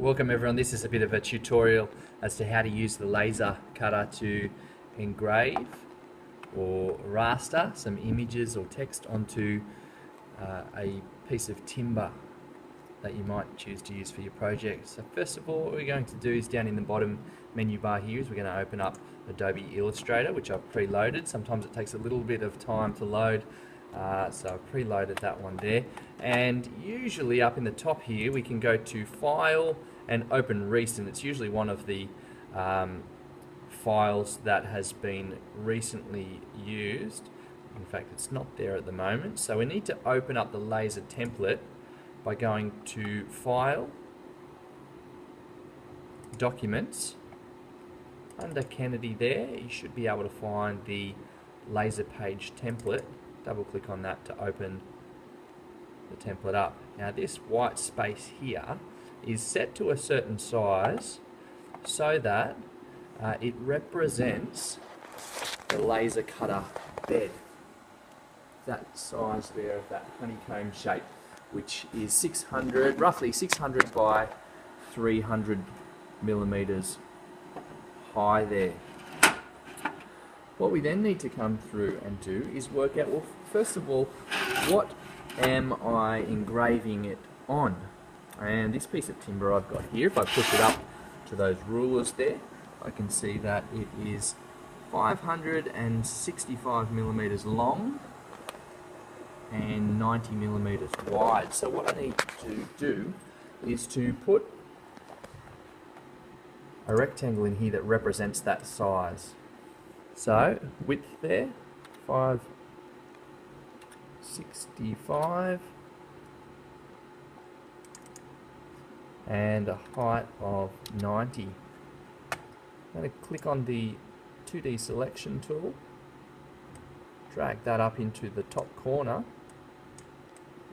Welcome everyone, this is a bit of a tutorial as to how to use the laser cutter to engrave or raster some images or text onto a piece of timber that you might choose to use for your project. So first of all, what we're going to do is down in the bottom menu bar here is we're going to open up Adobe Illustrator, which I've preloaded. Sometimes it takes a little bit of time to load, so I've preloaded that one there. And usually up in the top here we can go to File and Open Recent. It's usually one of the files that has been recently used. In fact, it's not there at the moment, so we need to open up the laser template by going to File, Documents. Under Kennedy there, you should be able to find the laser page template. Double click on that to open the template up. Now this white space here is set to a certain size so that it represents the laser cutter bed. That size there of that honeycomb shape, which is roughly 600 by 300 millimeters high there. What we then need to come through and do is work out, well, first of all, what am I engraving it on? And this piece of timber I've got here, if I push it up to those rulers there, I can see that it is 565 millimeters long and 90 millimeters wide. So what I need to do is to put a rectangle in here that represents that size. So width there, 565, and a height of 90. I'm going to click on the 2D selection tool, drag that up into the top corner,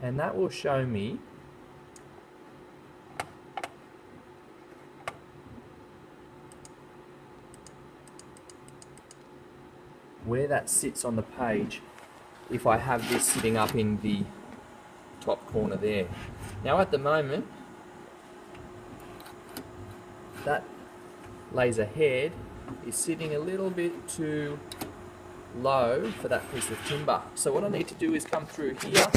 and that will show me where that sits on the page if I have this sitting up in the top corner there. Now at the moment, that laser head is sitting a little bit too low for that piece of timber. So what I need to do is come through here,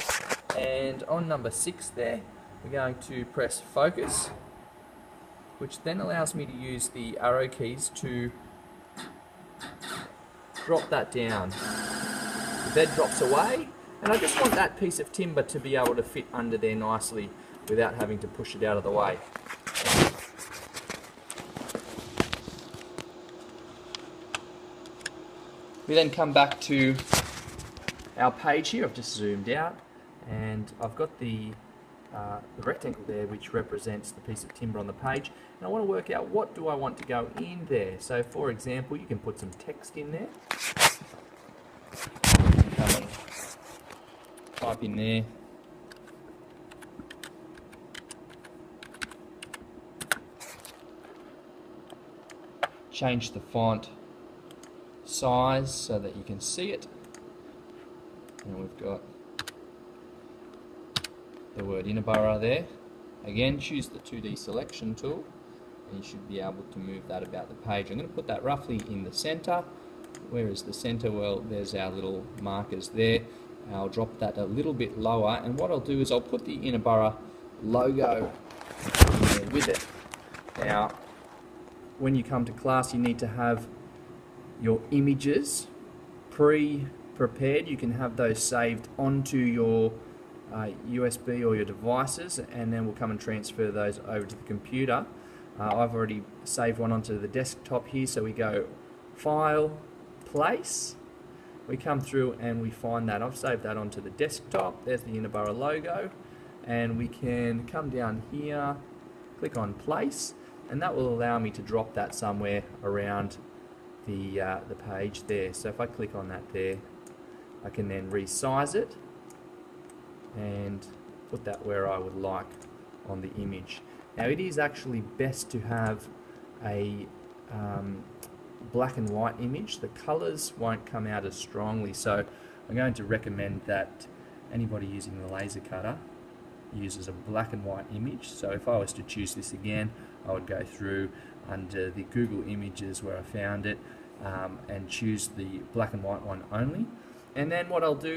and on number 6 there, we're going to press focus, which then allows me to use the arrow keys to drop that down. The bed drops away, and I just want that piece of timber to be able to fit under there nicely without having to push it out of the way. We then come back to our page here. I've just zoomed out, and I've got the rectangle there which represents the piece of timber on the page, and I want to work out what do I want to go in there. So for example, you can put some text in there. Come and type in there. Change the font size so that you can see it, and we've got the word Inabara there. Again, choose the 2D selection tool and you should be able to move that about the page. I'm going to put that roughly in the center. Where is the center? Well, there's our little markers there. I'll drop that a little bit lower, and what I'll do is I'll put the Inabara logo in there with it. Now when you come to class, you need to have your images pre-prepared. You can have those saved onto your USB or your devices, and then we'll come and transfer those over to the computer. I've already saved one onto the desktop here, so we go File, Place, we come through and we find that. I've saved that onto the desktop. There's the Inabara logo, and we can come down here, click on Place, and that will allow me to drop that somewhere around the page there. So if I click on that there, I can then resize it and put that where I would like on the image. Now it is actually best to have a black and white image. The colours won't come out as strongly, so I'm going to recommend that anybody using the laser cutter uses a black and white image. So if I was to choose this again, I would go through under the Google Images where I found it and choose the black and white one only. And then what I'll do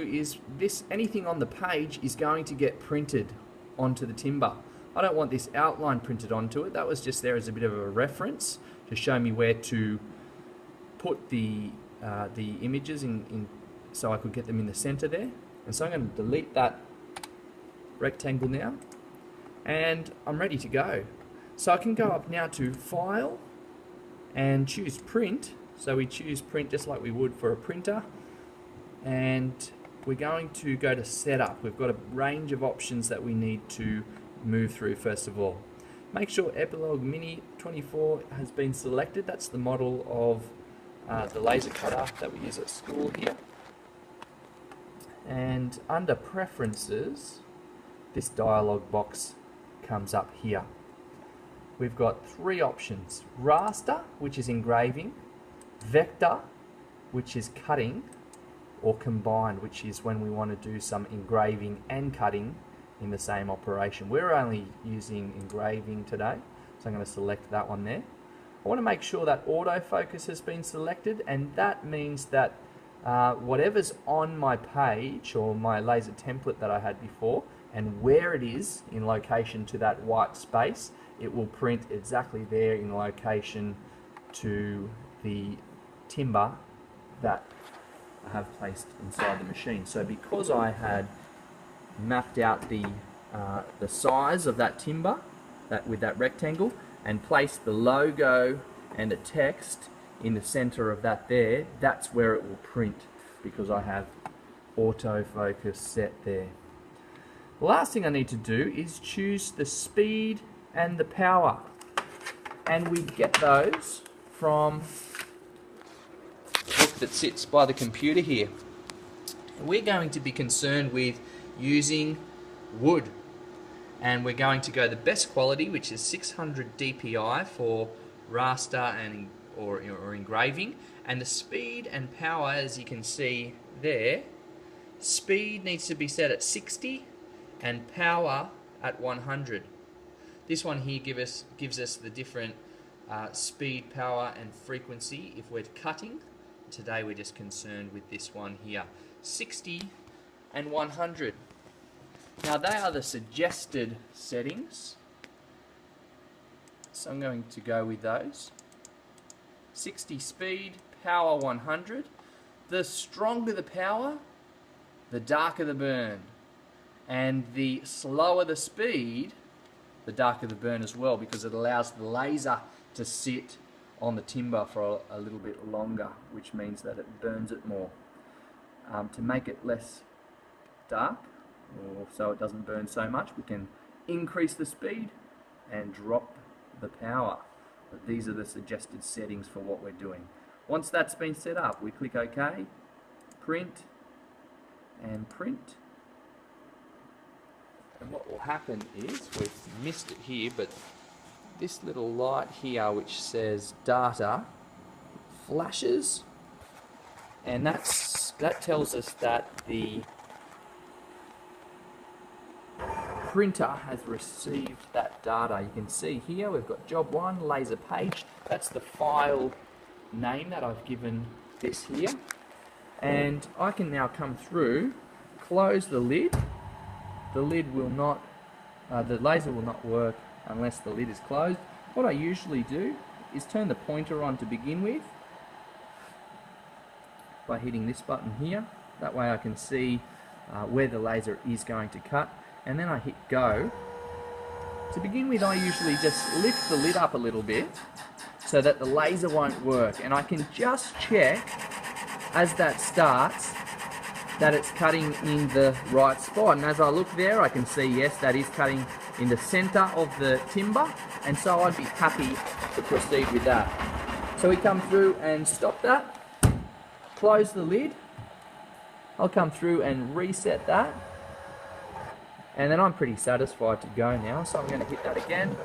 is anything on the page is going to get printed onto the timber. I don't want this outline printed onto it. That was just there as a bit of a reference to show me where to put the images in so I could get them in the center there. And so I'm going to delete that rectangle now, and I'm ready to go. So I can go up now to File and choose Print. So we choose Print just like we would for a printer, and we're going to go to Setup. We've got a range of options that we need to move through. First of all, make sure Epilog Mini 24 has been selected. That's the model of the laser cutter that we use at school here. And under Preferences, this dialog box comes up here. We've got three options: raster, which is engraving; vector, which is cutting; or combined, which is when we want to do some engraving and cutting in the same operation. We're only using engraving today, so I'm going to select that one there. I want to make sure that autofocus has been selected, and that means that whatever's on my page or my laser template that I had before, and where it is in location to that white space, it will print exactly there in location to the timber that I have placed inside the machine. So because I had mapped out the size of that timber with that rectangle and placed the logo and the text in the center of that there, that's where it will print, because I have autofocus set there. The last thing I need to do is choose the speed and the power, and we get those from the book that sits by the computer here. We're going to be concerned with using wood, and we're going to go the best quality, which is 600 dpi for raster and or engraving, and the speed and power, as you can see there, speed needs to be set at 60 and power at 100. This one here gives us the different speed, power and frequency if we're cutting. Today we're just concerned with this one here, 60 and 100. Now they are the suggested settings, so I'm going to go with those. 60 speed, power 100. The stronger the power, the darker the burn, and the slower the speed, the darker the burn as well, because it allows the laser to sit on the timber for a little bit longer, which means that it burns it more. To make it less dark, or so it doesn't burn so much, we can increase the speed and drop the power. But these are the suggested settings for what we're doing. Once that's been set up, we click OK, print, and print. And what will happen is, we've missed it here, but this little light here which says data flashes, and that tells us that the printer has received that data. You can see here we've got job 1, laser page. That's the file name that I've given this here. And I can now come through, close the lid. The lid will not, the laser will not work unless the lid is closed. What I usually do is turn the pointer on to begin with by hitting this button here. That way I can see where the laser is going to cut, and then I hit go. To begin with, I usually just lift the lid up a little bit so that the laser won't work, and I can just check as that starts that it's cutting in the right spot. And as I look there, I can see, yes, that is cutting in the center of the timber, and so I'd be happy to proceed with that. So we come through and stop that, close the lid. I'll come through and reset that, and then I'm pretty satisfied to go now, so I'm going to hit that again.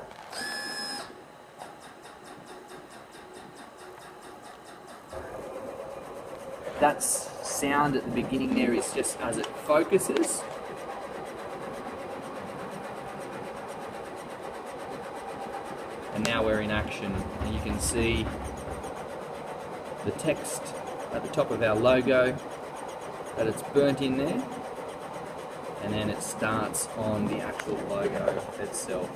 That sound at the beginning there is just as it focuses. and now we're in action, and you can see the text at the top of our logo that it's burnt in there, and then it starts on the actual logo itself.